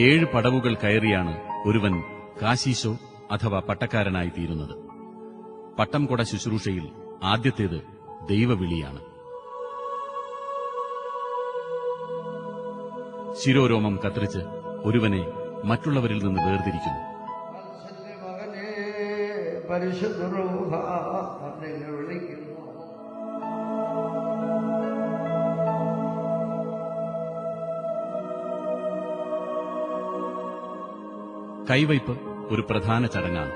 7 പടവുകൾ കയറിയാണ് ഒരുവൻ കാശീശോ അഥവാ പട്ടക്കാരനായി തീരുന്നത്. പട്ടം കൊട ശുശ്രൂഷയിൽ ആദ്യത്തേത് ദൈവവിളിയാണ്. ശിരോരോമം കത്രിച്ച് ഒരുവനെ മറ്റുള്ളവരിൽ നിന്ന് വേർതിരിക്കുന്നു. കൈവയ്പ് ഒരു പ്രധാന ചടങ്ങാണ്.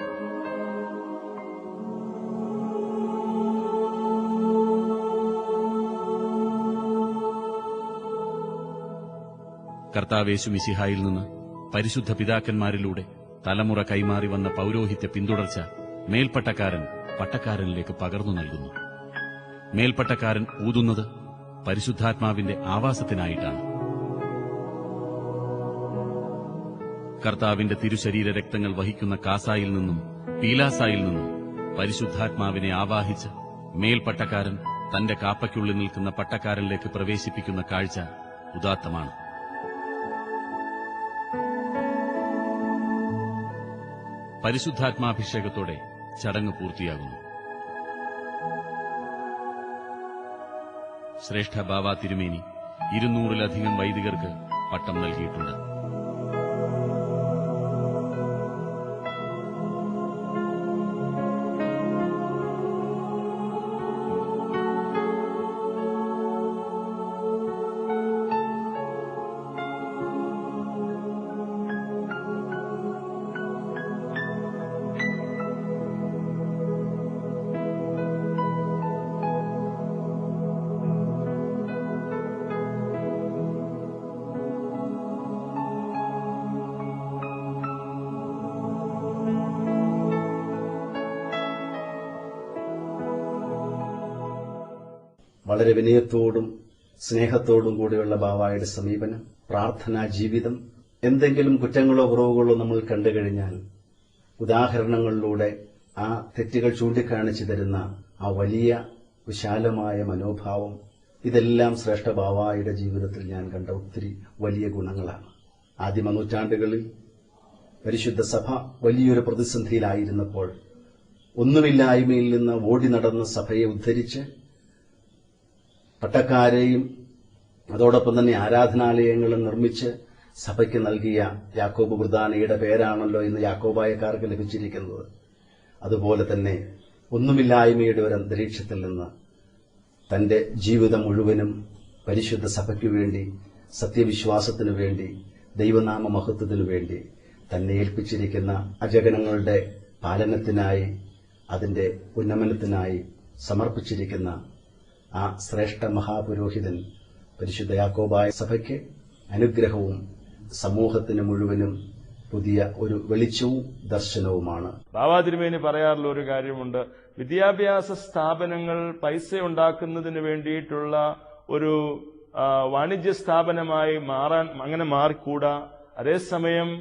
കർത്താവേശു മിശിഹായിൽ നിന്ന് പരിശുദ്ധ പിതാക്കന്മാരിലൂടെ തലമുറ കൈമാറി വന്ന പൌരോഹിത്യ പിന്തുടർച്ച മേൽപ്പട്ടക്കാരൻ പട്ടക്കാരനിലേക്ക് പകർന്നു നൽകുന്നു. മേൽപ്പട്ടക്കാരൻ ഊതുന്നത് പരിശുദ്ധാത്മാവിന്റെ ആവാസത്തിനായിട്ടാണ്. കർത്താവിന്റെ തിരുശരീര രക്തങ്ങൾ വഹിക്കുന്ന കാസായിൽ നിന്നും പീലാസായിൽ നിന്നും പരിശുദ്ധാത്മാവിനെ ആവാഹിച്ച് മേൽപ്പട്ടക്കാരൻ തന്റെ കാപ്പയ്ക്കുള്ളിൽ നിൽക്കുന്ന പട്ടക്കാരനിലേക്ക് പ്രവേശിപ്പിക്കുന്ന കാഴ്ച ഉദാത്തമാണ്. പരിശുദ്ധാത്മാഭിഷേകത്തോടെ ചടങ്ങ് പൂർത്തിയാകുന്നു. ശ്രേഷ്ഠ ബാവ തിരുമേനി 200-ലധികം വൈദികർക്ക് പട്ടം നൽകിയിട്ടുണ്ട്. വളരെ വിനയത്തോടും സ്നേഹത്തോടും കൂടിയുള്ള ബാവായുടെ സമീപനം, പ്രാർത്ഥനാ ജീവിതം, എന്തെങ്കിലും കുറ്റങ്ങളോ കുറവുകളോ നമ്മൾ കണ്ടുകഴിഞ്ഞാൽ ഉദാഹരണങ്ങളിലൂടെ ആ തെറ്റുകൾ ചൂണ്ടിക്കാണിച്ചു തരുന്ന ആ വലിയ വിശാലമായ മനോഭാവം, ഇതെല്ലാം ശ്രേഷ്ഠ ബാവായുടെ ജീവിതത്തിൽ ഞാൻ കണ്ട ഒത്തിരി വലിയ ഗുണങ്ങളാണ്. ആദിമ നൂറ്റാണ്ടുകളിൽ പരിശുദ്ധ സഭ വലിയൊരു പ്രതിസന്ധിയിലായിരുന്നപ്പോൾ ഒന്നുമില്ലായ്മയിൽ നിന്ന് ഓടി നടന്ന സഭയെ ഉദ്ധരിച്ച് പട്ടക്കാരെയും അതോടൊപ്പം തന്നെ ആരാധനാലയങ്ങളും നിർമ്മിച്ച് സഭയ്ക്ക് നൽകിയ യാക്കോബ് പ്രധാനിയുടെ പേരാണല്ലോ ഇന്ന് യാക്കോബായക്കാർക്ക് ലഭിച്ചിരിക്കുന്നത്. അതുപോലെ തന്നെ ഒന്നുമില്ലായ്മയുടെ ഒരു അന്തരീക്ഷത്തിൽ നിന്ന് തന്റെ ജീവിതം മുഴുവനും പരിശുദ്ധ സഭയ്ക്കു വേണ്ടി, സത്യവിശ്വാസത്തിനു വേണ്ടി, ദൈവനാമ മഹത്വത്തിനു വേണ്ടി തന്നെ ഏൽപ്പിച്ചിരിക്കുന്ന അജഗണങ്ങളുടെ പാലനത്തിനായി, അതിന്റെ ഉന്നമനത്തിനായി സമർപ്പിച്ചിരിക്കുന്ന ആ ശ്രേഷ്ഠ മഹാപുരോഹിതൻ പരിശുദ്ധ യാക്കോബായ സഭയ്ക്ക് അനുഗ്രഹവും സമൂഹത്തിന് മുഴുവനും പുതിയ ഒരു വെളിച്ചവും ദർശനവുമാണ്. ബാവാ തിരുമേനി പറയാറുള്ള ഒരു കാര്യമുണ്ട്, വിദ്യാഭ്യാസ സ്ഥാപനങ്ങൾ പൈസ ഉണ്ടാക്കുന്നതിന് വേണ്ടിയിട്ടുള്ള ഒരു വാണിജ്യ സ്ഥാപനമായി അങ്ങനെ മാറിക്കൂടാ. അതേസമയം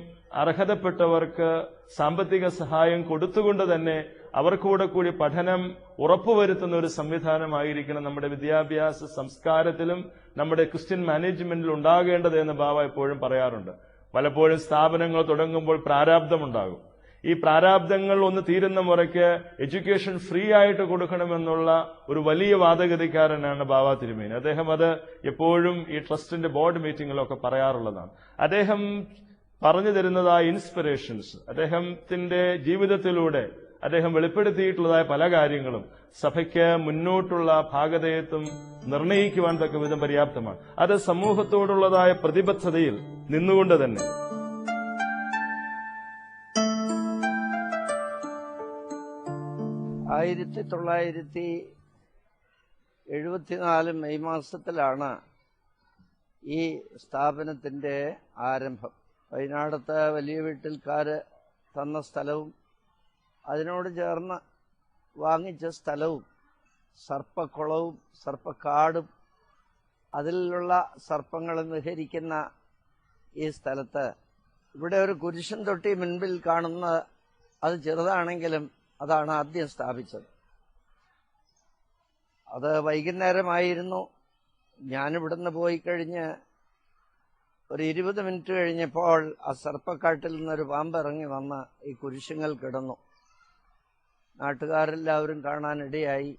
അർഹതപ്പെട്ടവർക്ക് സാമ്പത്തിക സഹായം കൊടുത്തുകൊണ്ട് തന്നെ അവർക്കൂടെ പഠനം ഉറപ്പുവരുത്തുന്ന ഒരു സംവിധാനമായിരിക്കണം നമ്മുടെ വിദ്യാഭ്യാസ സംസ്കാരത്തിലും നമ്മുടെ ക്രിസ്ത്യൻ മാനേജ്മെന്റിൽ ഉണ്ടാകേണ്ടത് എന്ന് ബാവ എപ്പോഴും പറയാറുണ്ട്. പലപ്പോഴും സ്ഥാപനങ്ങൾ തുടങ്ങുമ്പോൾ പ്രാരാബ്ധമുണ്ടാകും. ഈ പ്രാരാബ്ധങ്ങൾ ഒന്ന് തീരുന്ന മുറയ്ക്ക് എഡ്യൂക്കേഷൻ ഫ്രീ ആയിട്ട് കൊടുക്കണമെന്നുള്ള ഒരു വലിയ വാദഗതിക്കാരനാണ് ബാവ തിരുമേനി. അദ്ദേഹം അത് എപ്പോഴും ഈ ട്രസ്റ്റിന്റെ ബോർഡ് മീറ്റിംഗിലൊക്കെ പറയാറുള്ളതാണ്. അദ്ദേഹം പറഞ്ഞു തരുന്നതായ ഇൻസ്പിറേഷൻസ്, അദ്ദേഹത്തിന്റെ ജീവിതത്തിലൂടെ അദ്ദേഹം വെളിപ്പെടുത്തിയിട്ടുള്ളതായ പല കാര്യങ്ങളും സഭയ്ക്ക് മുന്നോട്ടുള്ള ഭാഗധേയത്വം നിർണയിക്കുവാൻ തക്കവിധം പര്യാപ്തമാണ്. അത് സമൂഹത്തോടുള്ളതായ പ്രതിബദ്ധതയിൽ നിന്നുകൊണ്ട് തന്നെ. ആയിരത്തി 1974 മെയ് മാസത്തിലാണ് ഈ സ്ഥാപനത്തിന്റെ ആരംഭം. വയനാടത്തെ വലിയ വീട്ടിൽക്കാര് തന്ന സ്ഥലവും അതിനോട് ചേർന്ന് വാങ്ങിച്ച സ്ഥലവും സർപ്പക്കുളവും സർപ്പക്കാടും അതിലുള്ള സർപ്പങ്ങൾ വിഹരിക്കുന്ന ഈ സ്ഥലത്ത് ഇവിടെ ഒരു കുരിശൻ തൊട്ടി മുൻപിൽ കാണുന്ന, അത് ചെറുതാണെങ്കിലും അതാണ് ആദ്യം സ്ഥാപിച്ചത്. അത് വൈകുന്നേരമായിരുന്നു. ഞാനിവിടുന്ന് പോയി കഴിഞ്ഞ് ഒരു 20 മിനിറ്റ് കഴിഞ്ഞപ്പോൾ ആ സർപ്പക്കാട്ടിൽ നിന്നൊരു പാമ്പ് ഇറങ്ങി വന്ന് ഈ കുരിശുങ്ങൾ കിടന്നു. നാട്ടുകാരെല്ലാവരും കാണാനിടയായി.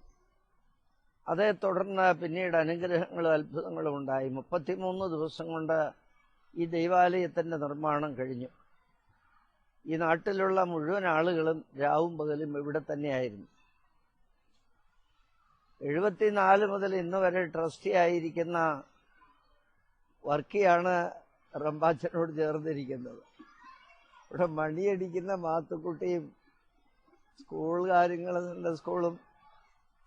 അതേ തുടർന്ന് പിന്നീട് അനുഗ്രഹങ്ങളും അത്ഭുതങ്ങളും ഉണ്ടായി. 33 ദിവസം കൊണ്ട് ഈ ദൈവാലയത്തിന്റെ നിർമ്മാണം കഴിഞ്ഞു. ഈ നാട്ടിലുള്ള മുഴുവൻ ആളുകളും രാവും പകലും ഇവിടെ തന്നെയായിരുന്നു. 74 മുതൽ ഇന്ന് വരെ ട്രസ്റ്റി ആയിരിക്കുന്ന വർക്കിയാണ് റമ്പാച്ചനോട് ചേർന്നിരിക്കുന്നത്. ഇവിടെ മണിയടിക്കുന്ന മാത്തുക്കുട്ടിയും സ്കൂൾ കാര്യങ്ങളുടെ സ്കൂളും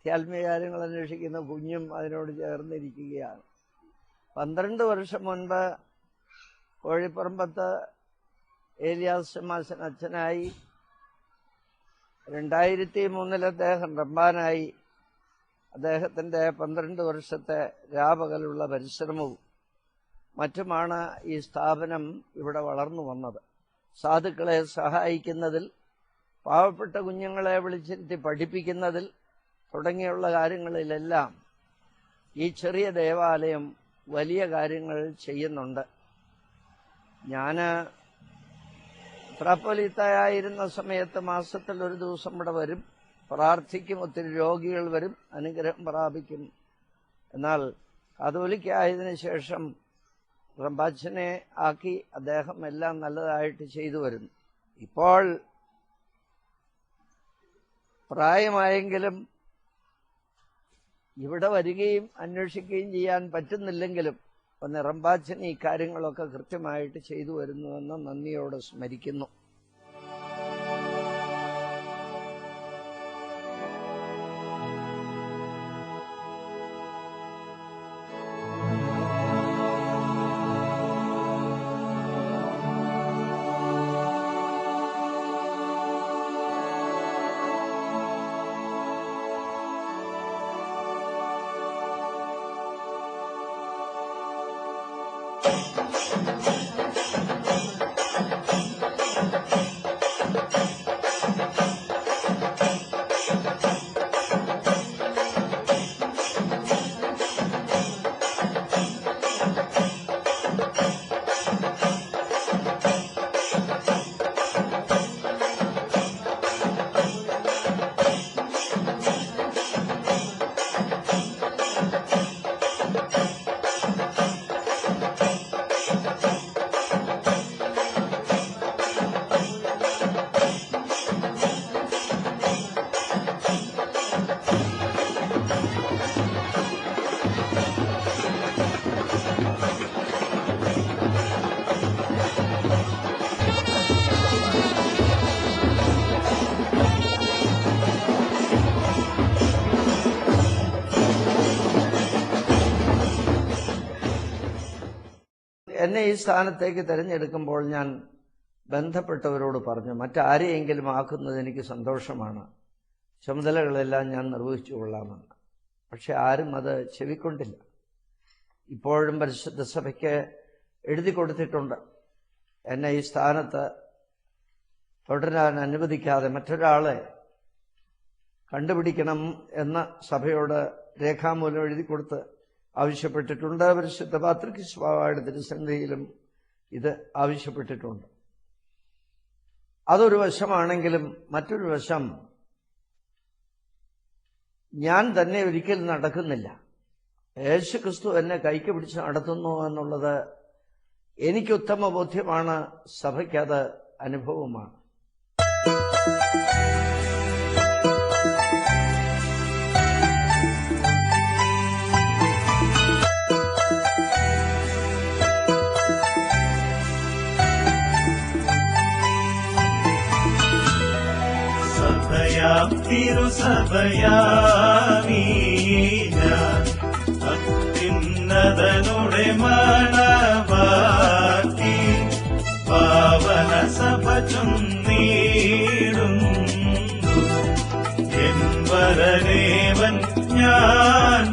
ആത്മീയ കാര്യങ്ങൾ അന്വേഷിക്കുന്ന കുഞ്ഞും അതിനോട് ചേർന്നിരിക്കുകയാണ്. 12 വർഷം മുൻപ് കോഴിപ്പറമ്പത്ത് ഏലിയാസ് ശമാശൻ അച്ഛനായി, 2003 അദ്ദേഹം റമ്പാനായി. അദ്ദേഹത്തിന്റെ 12 വർഷത്തെ രാപകലുള്ള പരിശ്രമവും മറ്റുമാണ് ഈ സ്ഥാപനം ഇവിടെ വളർന്നു വന്നത്. സാധുക്കളെ സഹായിക്കുന്നതിൽ, പാവപ്പെട്ട കുഞ്ഞുങ്ങളെ വിളിച്ചിരുത്തി പഠിപ്പിക്കുന്നതിൽ തുടങ്ങിയുള്ള കാര്യങ്ങളിലെല്ലാം ഈ ചെറിയ ദേവാലയം വലിയ കാര്യങ്ങൾ ചെയ്യുന്നുണ്ട്. ഞാൻ മെത്രാപ്പോലീത്തയായിരുന്ന സമയത്ത് മാസത്തിൽ ഒരു ദിവസം ഇവിടെ വരും, പ്രാർത്ഥിക്കും. ഒത്തിരി രോഗികൾ വരും, അനുഗ്രഹം പ്രാപിക്കും. എന്നാൽ കാതോലിക്കായതിനു ശേഷം റമ്പാച്ചനെ ആക്കി അദ്ദേഹം എല്ലാം നല്ലതായിട്ട് ചെയ്തു വരുന്നു. ഇപ്പോൾ പ്രായമായെങ്കിലും ഇവിടെ വരികയും അന്വേഷിക്കുകയും ചെയ്യാൻ പറ്റുന്നില്ലെങ്കിലും റമ്പാച്ചൻ ഈ കാര്യങ്ങളൊക്കെ കൃത്യമായിട്ട് ചെയ്തു വരുന്നുവെന്ന് നന്ദിയോടെ സ്മരിക്കുന്നു. എന്നെ ഈ സ്ഥാനത്തേക്ക് തിരഞ്ഞെടുക്കുമ്പോൾ ഞാൻ ബന്ധപ്പെട്ടവരോട് പറഞ്ഞു, മറ്റാരെയെങ്കിലും ആക്കുന്നത് എനിക്ക് സന്തോഷമാണ്, ചുമതലകളെല്ലാം ഞാൻ നിർവഹിച്ചു കൊള്ളാമെന്ന്. പക്ഷെ ആരും അത് ചെവിക്കൊണ്ടില്ല. ഇപ്പോഴും പരിശുദ്ധ സഭയ്ക്ക് എഴുതി കൊടുത്തിട്ടുണ്ട്, എന്നെ ഈ സ്ഥാനത്ത് തുടരാൻ അനുവദിക്കാതെ മറ്റൊരാളെ കണ്ടുപിടിക്കണം എന്ന് സഭയോട് രേഖാമൂലം എഴുതി കൊടുത്ത് ആവശ്യപ്പെട്ടിട്ടുണ്ട്. പരിശുദ്ധ പാത്രികീസ് ബാവയുടെ തിരുസന്നിധിയിലും ഇത് ആവശ്യപ്പെട്ടിട്ടുണ്ട്. അതൊരു വശമാണെങ്കിലും മറ്റൊരു വശം ഞാൻ തന്നെ ഒരിക്കലും നടക്കുന്നില്ല. യേശു ക്രിസ്തു എന്നെ കൈക്ക് പിടിച്ച് നടത്തുന്നു എന്നുള്ളത് എനിക്ക് ഉത്തമ ബോധ്യമാണ്, സഭയ്ക്കത് അനുഭവമാണ്. അത്യുന്നതനുടെ മണവാട്ടി പാവന സഭ ചൊന്നീടുന്നു, എൻ വരനേവൻ ഞാൻ